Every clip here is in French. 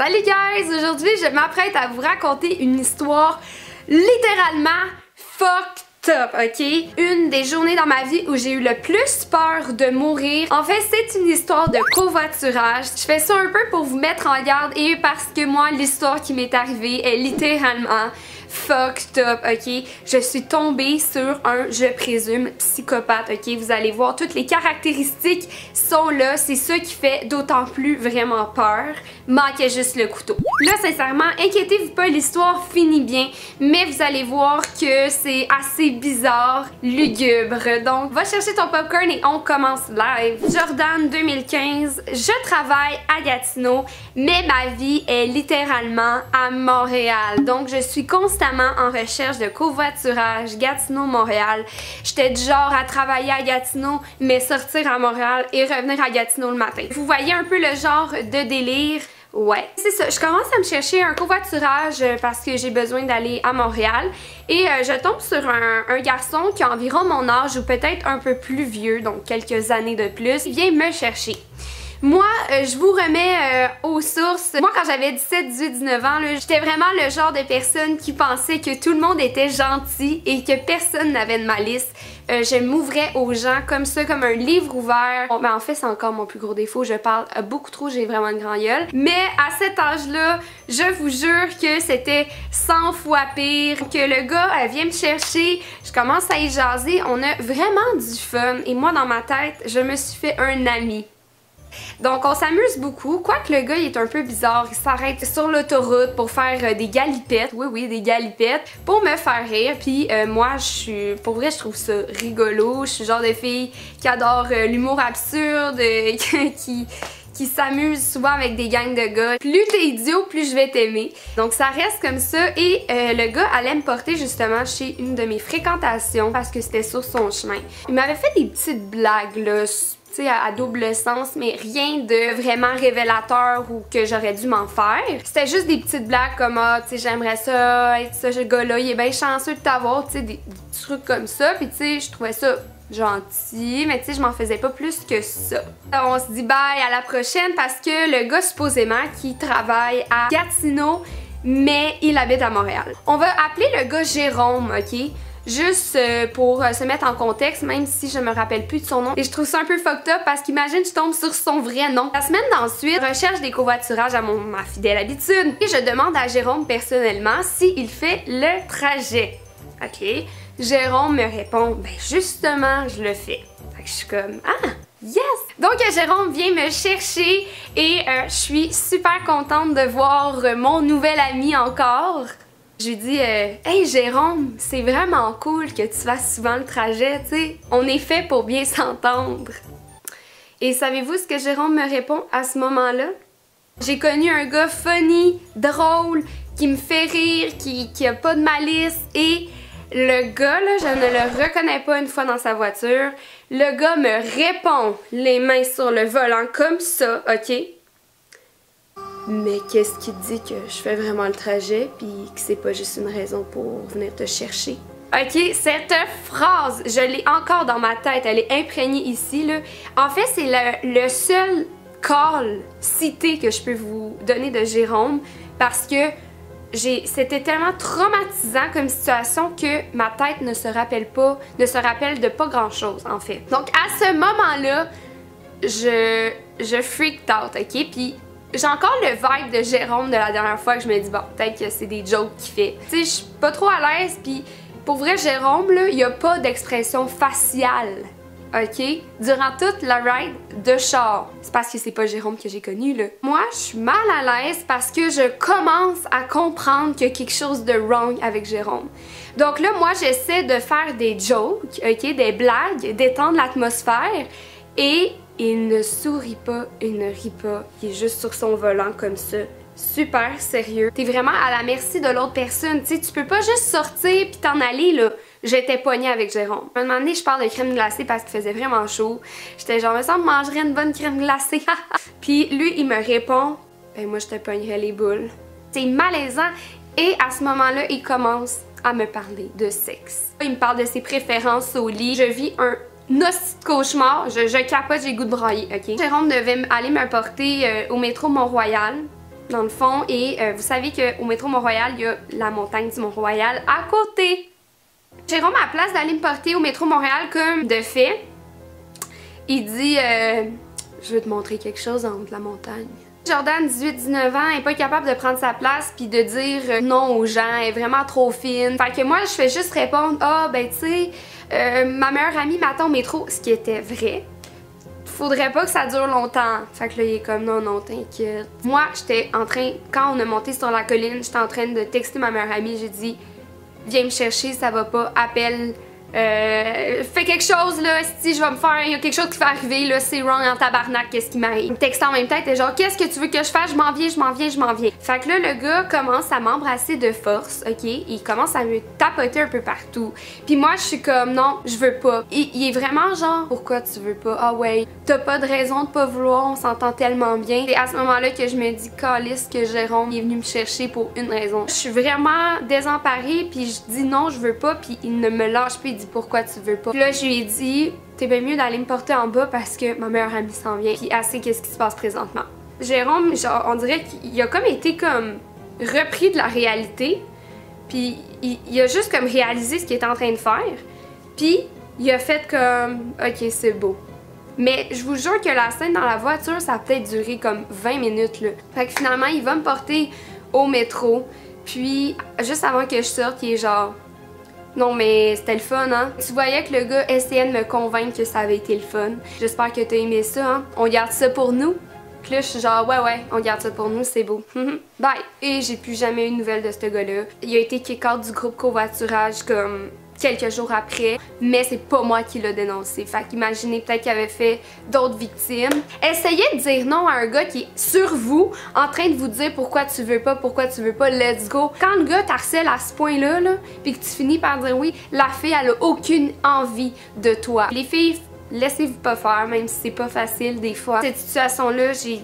Salut guys! Aujourd'hui, je m'apprête à vous raconter une histoire littéralement fucked up, ok? Une des journées dans ma vie où j'ai eu le plus peur de mourir. En fait, c'est une histoire de covoiturage. Je fais ça un peu pour vous mettre en garde et parce que moi, l'histoire qui m'est arrivée est littéralement fucked up, ok? Je suis tombée sur un, je présume, psychopathe, ok? Vous allez voir, toutes les caractéristiques sont là. C'est ça qui fait d'autant plus vraiment peur. Manquait juste le couteau. Là, sincèrement, inquiétez-vous pas, l'histoire finit bien, mais vous allez voir que c'est assez bizarre, lugubre. Donc, va chercher ton popcorn et on commence live. Jordan 2015, je travaille à Gatineau, mais ma vie est littéralement à Montréal. Donc, je suis constamment en recherche de covoiturage Gatineau-Montréal. J'étais du genre à travailler à Gatineau, mais sortir à Montréal et revenir à Gatineau le matin. Vous voyez un peu le genre de délire? Ouais, c'est ça. Je commence à me chercher un covoiturage parce que j'ai besoin d'aller à Montréal et je tombe sur un garçon qui a environ mon âge ou peut-être un peu plus vieux, donc quelques années de plus. Il vient me chercher. Moi, je vous remets aux sources. Moi, quand j'avais 17, 18, 19 ans, j'étais vraiment le genre de personne qui pensait que tout le monde était gentil et que personne n'avait de malice. Je m'ouvrais aux gens comme ça, comme un livre ouvert. Bon, ben en fait, c'est encore mon plus gros défaut. Je parle beaucoup trop, j'ai vraiment une grande gueule. Mais à cet âge-là, je vous jure que c'était 100 fois pire. Que le gars vient me chercher, je commence à y jaser. On a vraiment du fun. Et moi, dans ma tête, je me suis fait un ami. Donc on s'amuse beaucoup, quoique le gars il est un peu bizarre, il s'arrête sur l'autoroute pour faire des galipettes, oui des galipettes, pour me faire rire, puis moi pour vrai je trouve ça rigolo, je suis le genre de fille qui adore l'humour absurde, qui s'amuse souvent avec des gangs de gars. Plus t'es idiot, plus je vais t'aimer. Donc ça reste comme ça et le gars allait me porter justement chez une de mes fréquentations parce que c'était sur son chemin. Il m'avait fait des petites blagues là, tu sais, à double sens, mais rien de vraiment révélateur ou que j'aurais dû m'en faire. C'était juste des petites blagues comme ah, tu sais, j'aimerais ça, être ce gars-là, il est bien chanceux de t'avoir, tu sais, des trucs comme ça. Puis tu sais, je trouvais ça gentil, mais tu sais, je m'en faisais pas plus que ça. On se dit bye à la prochaine parce que le gars supposément qui travaille à Gatineau, mais il habite à Montréal. On va appeler le gars Jérôme, ok? Juste pour se mettre en contexte, même si je me rappelle plus de son nom. Et je trouve ça un peu fucked up parce qu'imagine je tombe sur son vrai nom. La semaine d'ensuite, je recherche des covoiturages à ma fidèle habitude. Et je demande à Jérôme personnellement s'il fait le trajet. Ok? Jérôme me répond, ben justement, je le fais. Fait que je suis comme, ah! Yes! Donc Jérôme vient me chercher et je suis super contente de voir mon nouvel ami encore. Je lui dis hey Jérôme, c'est vraiment cool que tu fasses souvent le trajet, tu sais. On est fait pour bien s'entendre. Et savez-vous ce que Jérôme me répond à ce moment-là? J'ai connu un gars funny, drôle, qui me fait rire, qui a pas de malice et le gars là, je ne le reconnais pas une fois dans sa voiture. Le gars me répond les mains sur le volant comme ça, ok? Mais qu'est-ce qui te dit que je fais vraiment le trajet puis que c'est pas juste une raison pour venir te chercher? Ok, cette phrase, je l'ai encore dans ma tête, elle est imprégnée ici là. En fait, c'est le seul call cité que je peux vous donner de Jérôme parce que c'était tellement traumatisant comme situation que ma tête ne se rappelle de pas grand chose en fait. Donc à ce moment-là, je freaked out, ok? Puis j'ai encore le vibe de Jérôme de la dernière fois que je me dis, bon, peut-être que c'est des jokes qu'il fait. Tu sais, je suis pas trop à l'aise, puis pour vrai, Jérôme, là, il y a pas d'expression faciale, ok? Durant toute la ride de char. C'est parce que c'est pas Jérôme que j'ai connu, là. Moi, je suis mal à l'aise parce que je commence à comprendre qu'il y a quelque chose de wrong avec Jérôme. Donc là, moi, j'essaie de faire des jokes, ok? Des blagues, d'étendre l'atmosphère, et il ne sourit pas, il ne rit pas, il est juste sur son volant comme ça, super sérieux. T'es vraiment à la merci de l'autre personne, tu sais, tu peux pas juste sortir pis t'en aller là. J'étais pognée avec Jérôme. À un moment donné, je parle de crème glacée parce qu'il faisait vraiment chaud. J'étais genre, me semble mangerais une bonne crème glacée. Puis lui, il me répond, ben moi je te pognerais les boules. C'est malaisant et à ce moment-là, il commence à me parler de sexe. Il me parle de ses préférences au lit. Je vis un hostie de cauchemar, je capote, j'ai le goût de brailler, ok? Jérôme devait aller me porter au métro Mont-Royal. dans le fond, et vous savez qu'au métro Mont-Royal, il y a la montagne du Mont-Royal à côté. Jérôme, à la place d'aller me porter au métro Montréal comme de fait, il dit je veux te montrer quelque chose en haut de la montagne. Jordan, 18-19 ans, est pas capable de prendre sa place puis de dire non aux gens, elle est vraiment trop fine. Fait que moi, je fais juste répondre ah ben tu sais, ma meilleure amie m'attend au métro, ce qui était vrai. Faudrait pas que ça dure longtemps. Fait que là, il est comme non, non, t'inquiète. Moi, j'étais en train, quand on a monté sur la colline, j'étais en train de texter ma meilleure amie, j'ai dit viens me chercher, ça va pas, appelle. Fais quelque chose là, si je vais me faire, il y a quelque chose qui va arriver là, c'est wrong en tabarnak, qu'est-ce qui m'arrive? Il me texte en même temps, t'es genre qu'est-ce que tu veux que je fasse? Je m'en viens, je m'en viens, je m'en viens. Fait que là, le gars commence à m'embrasser de force, ok? Il commence à me tapoter un peu partout. Puis moi, je suis comme non, je veux pas. Il est vraiment genre pourquoi tu veux pas? Ah ouais, t'as pas de raison de pas vouloir, on s'entend tellement bien. C'est à ce moment-là que je me dis calisse que Jérôme est venu me chercher pour une raison. Je suis vraiment désemparée, puis je dis non, je veux pas, puis il ne me lâche plus. Pourquoi tu veux pas. Puis là, je lui ai dit, t'es bien mieux d'aller me porter en bas parce que ma meilleure amie s'en vient. Puis elle sait qu'est-ce qui se passe présentement. Jérôme, genre, on dirait qu'il a comme été comme repris de la réalité. Puis il a juste comme réalisé ce qu'il était en train de faire. Puis il a fait comme, ok, c'est beau. Mais je vous jure que la scène dans la voiture, ça a peut-être duré comme 20 minutes là. Fait que finalement, il va me porter au métro. Puis juste avant que je sorte, il est genre non mais c'était le fun hein. Tu voyais que le gars essayait de me convaincre que ça avait été le fun. J'espère que t'as aimé ça hein. On garde ça pour nous. Puis là je suis genre ouais on garde ça pour nous, c'est beau. Bye. Et j'ai plus jamais eu de nouvelles de ce gars-là. Il a été kick-out du groupe covoiturage comme quelques jours après, mais c'est pas moi qui l'a dénoncé. Fait qu'imaginez peut-être qu'il avait fait d'autres victimes. Essayez de dire non à un gars qui est sur vous, en train de vous dire pourquoi tu veux pas, let's go. Quand le gars t'harcèle à ce point-là, là, puis que tu finis par dire oui, la fille elle a aucune envie de toi. Les filles, laissez-vous pas faire, même si c'est pas facile des fois. Cette situation-là, j'ai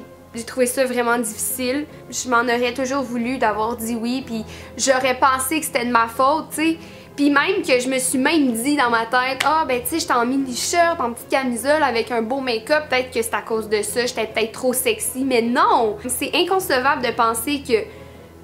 trouvé ça vraiment difficile. Je m'en aurais toujours voulu d'avoir dit oui, puis j'aurais pensé que c'était de ma faute, tu sais. Puis même que je me suis même dit dans ma tête, ah ben tu sais, j'étais en mini-shirt, en petite camisole avec un beau make-up, peut-être que c'est à cause de ça, j'étais peut-être trop sexy, mais non! C'est inconcevable de penser que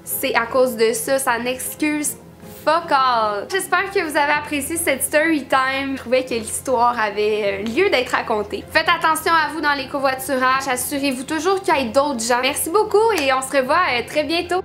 c'est à cause de ça, ça n'excuse fuck all! J'espère que vous avez apprécié cette story time. Je trouvais que l'histoire avait lieu d'être racontée. Faites attention à vous dans les covoiturages, assurez-vous toujours qu'il y ait d'autres gens. Merci beaucoup et on se revoit très bientôt!